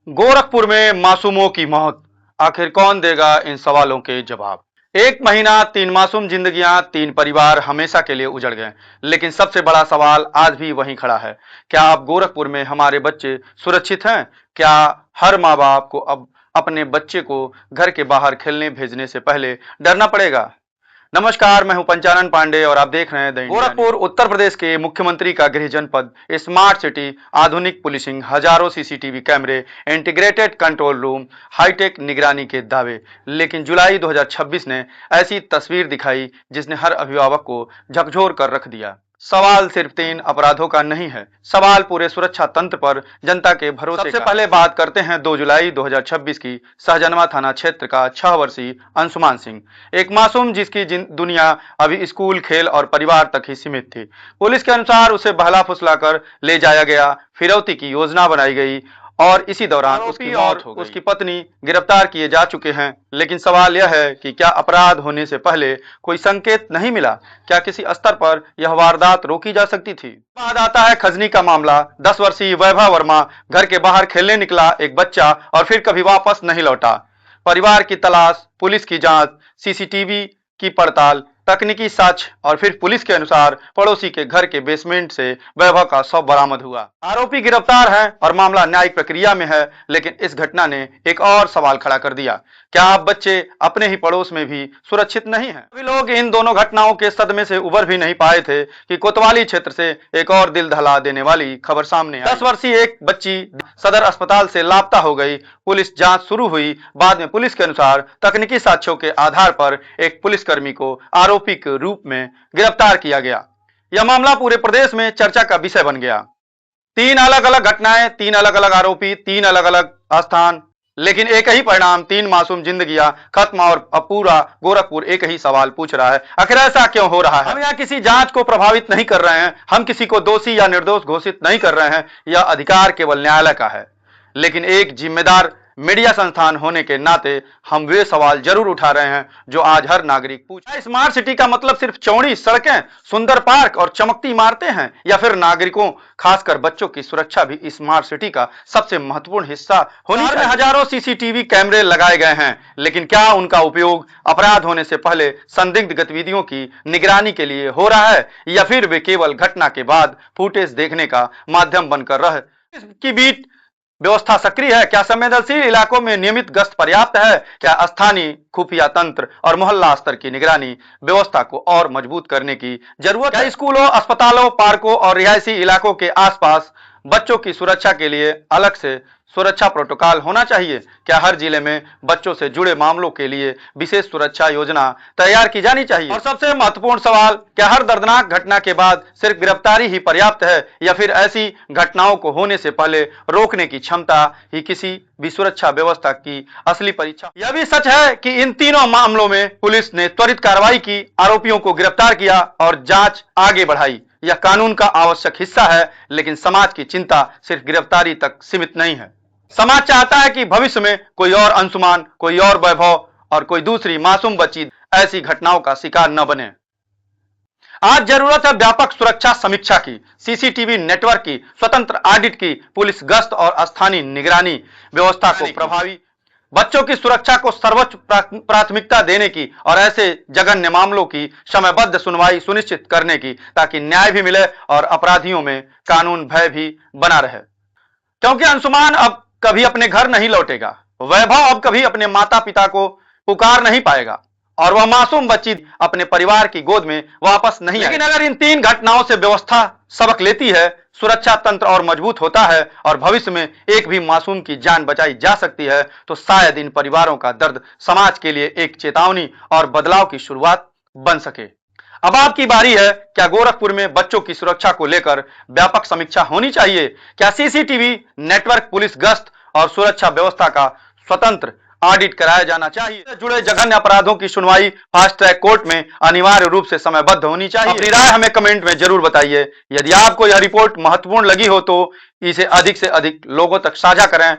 गोरखपुर में मासूमों की मौत, आखिर कौन देगा इन सवालों के जवाब। एक महीना, 3 मासूम जिंदगियां, 3 परिवार हमेशा के लिए उजड़ गए। लेकिन सबसे बड़ा सवाल आज भी वहीं खड़ा है। क्या अब गोरखपुर में हमारे बच्चे सुरक्षित हैं? क्या हर माँ बाप को अब अपने बच्चे को घर के बाहर खेलने भेजने से पहले डरना पड़ेगा? नमस्कार, मैं हूं पंचानन पांडे और आप देख रहे हैं द इंडियन। गोरखपुर उत्तर प्रदेश के मुख्यमंत्री का गृह जनपद, स्मार्ट सिटी, आधुनिक पुलिसिंग, हजारों सीसीटीवी कैमरे, इंटीग्रेटेड कंट्रोल रूम, हाईटेक निगरानी के दावे। लेकिन जुलाई 2026 ने ऐसी तस्वीर दिखाई जिसने हर अभिभावक को झकझोर कर रख दिया। सवाल सिर्फ 3 अपराधों का नहीं है, सवाल पूरे सुरक्षा तंत्र पर जनता के भरोसे का। सबसे पहले बात करते हैं 2 जुलाई 2026 की। सहजनवा थाना क्षेत्र का 6 वर्षीय अंशुमान सिंह, एक मासूम जिसकी दुनिया अभी स्कूल, खेल और परिवार तक ही सीमित थी। पुलिस के अनुसार उसे बहला फुसलाकर ले जाया गया, फिरौती की योजना बनाई गई और इसी दौरान उसकी मौत हो गई। उसकी पत्नी गिरफ्तार किए जा चुके हैं। लेकिन सवाल यह है कि क्या अपराध होने से पहले कोई संकेत नहीं मिला? क्या किसी स्तर पर यह वारदात रोकी जा सकती थी? बाद आता है खजनी का मामला। 10 वर्षीय वैभव वर्मा, घर के बाहर खेलने निकला एक बच्चा और फिर कभी वापस नहीं लौटा। परिवार की तलाश, पुलिस की जांच, सीसीटीवी की पड़ताल, तकनीकी साक्ष्य और फिर पुलिस के अनुसार पड़ोसी के घर के बेसमेंट से वैभव का शव बरामद हुआ। आरोपी गिरफ्तार है और मामला न्यायिक प्रक्रिया में है। लेकिन इस घटना ने एक और सवाल खड़ा कर दिया। क्या अब बच्चे अपने ही पड़ोस में भी सुरक्षित नहीं हैं? सभी लोग इन दोनों घटनाओं के सदमे से उबर भी नहीं पाए थे कि कोतवाली क्षेत्र से एक और दिल दहला देने वाली खबर सामने आई। 10 वर्षीय एक बच्ची सदर अस्पताल से लापता हो गई। पुलिस जांच शुरू हुई। बाद में पुलिस के अनुसार तकनीकी साक्ष्यों के आधार पर एक पुलिसकर्मी को आरोपी के रूप में गिरफ्तार किया गया। यह मामला पूरे प्रदेश में चर्चा का विषय बन गया। 3 अलग अलग घटनाएं, 3 अलग अलग आरोपी, 3 अलग अलग स्थान, लेकिन एक ही परिणाम, 3 मासूम जिंदगियां खत्म। और अब पूरा गोरखपुर एक ही सवाल पूछ रहा है, आखिर ऐसा क्यों हो रहा है? हम यहाँ किसी जांच को प्रभावित नहीं कर रहे हैं, हम किसी को दोषी या निर्दोष घोषित नहीं कर रहे हैं। यह अधिकार केवल न्यायालय का है। लेकिन एक जिम्मेदार मीडिया संस्थान होने के नाते हम वे सवाल जरूर उठा रहे हैं जो आज हर नागरिक पूछे। स्मार्ट सिटी का मतलब सिर्फ चौड़ी सड़कें, सुंदर पार्क और चमकती इमारतें हैं, या फिर नागरिकों खासकर बच्चों की सुरक्षा भी स्मार्ट सिटी का सबसे महत्वपूर्ण हिस्सा होनी चाहिए? हजारों सीसीटीवी कैमरे लगाए गए हैं, लेकिन क्या उनका उपयोग अपराध होने से पहले संदिग्ध गतिविधियों की निगरानी के लिए हो रहा है, या फिर वे केवल घटना के बाद फुटेज देखने का माध्यम बनकर रह की बीट व्यवस्था सक्रिय है? क्या संवेदनशील इलाकों में नियमित गश्त पर्याप्त है? क्या स्थानीय खुफिया तंत्र और मोहल्ला स्तर की निगरानी व्यवस्था को और मजबूत करने की जरूरत है? स्कूलों, अस्पतालों, पार्कों और रिहायशी इलाकों के आसपास बच्चों की सुरक्षा के लिए अलग से सुरक्षा प्रोटोकॉल होना चाहिए? क्या हर जिले में बच्चों से जुड़े मामलों के लिए विशेष सुरक्षा योजना तैयार की जानी चाहिए? और सबसे महत्वपूर्ण सवाल, क्या हर दर्दनाक घटना के बाद सिर्फ गिरफ्तारी ही पर्याप्त है, या फिर ऐसी घटनाओं को होने से पहले रोकने की क्षमता ही किसी भी सुरक्षा व्यवस्था की असली परीक्षा? यह भी सच है कि इन तीनों मामलों में पुलिस ने त्वरित कार्रवाई की, आरोपियों को गिरफ्तार किया और जांच आगे बढ़ाई। यह कानून का आवश्यक हिस्सा है। लेकिन समाज की चिंता सिर्फ गिरफ्तारी तक सीमित नहीं है। समाज चाहता है कि भविष्य में कोई और अंशुमान, कोई और वैभव और कोई दूसरी मासूम बच्ची ऐसी घटनाओं का शिकार न बने। आज जरूरत है व्यापक सुरक्षा समीक्षा की, सीसीटीवी नेटवर्क की, स्वतंत्र ऑडिट की, पुलिस गश्त और स्थानीय निगरानी व्यवस्था को प्रभावी, बच्चों की सुरक्षा को सर्वोच्च प्राथमिकता देने की और ऐसे जघन्य मामलों की समयबद्ध सुनवाई सुनिश्चित करने की, ताकि न्याय भी मिले और अपराधियों में कानून भय भी बना रहे। क्योंकि अंशुमान अब कभी अपने घर नहीं लौटेगा, वैभव अब कभी अपने माता पिता को पुकार नहीं पाएगा और वह मासूम बच्ची अपने परिवार की गोद में वापस नहीं आएगी। लेकिन अगर इन 3 घटनाओं से व्यवस्था सबक लेती है, सुरक्षा तंत्र और मजबूत होता है और भविष्य में एक भी मासूम की जान बचाई जा सकती है, तो शायद इन परिवारों का दर्द समाज के लिए एक चेतावनी और बदलाव की शुरुआत बन सके। अब आपकी बारी है। क्या गोरखपुर में बच्चों की सुरक्षा को लेकर व्यापक समीक्षा होनी चाहिए? क्या सीसीटीवी नेटवर्क, पुलिस गश्त और सुरक्षा व्यवस्था का स्वतंत्र ऑडिट कराया जाना चाहिए? जुड़े जघन्य अपराधों की सुनवाई फास्ट ट्रैक कोर्ट में अनिवार्य रूप से समयबद्ध होनी चाहिए। अपनी राय हमें कमेंट में जरूर बताइए। यदि आपको यह रिपोर्ट महत्वपूर्ण लगी हो तो इसे अधिक से अधिक लोगों तक साझा करें।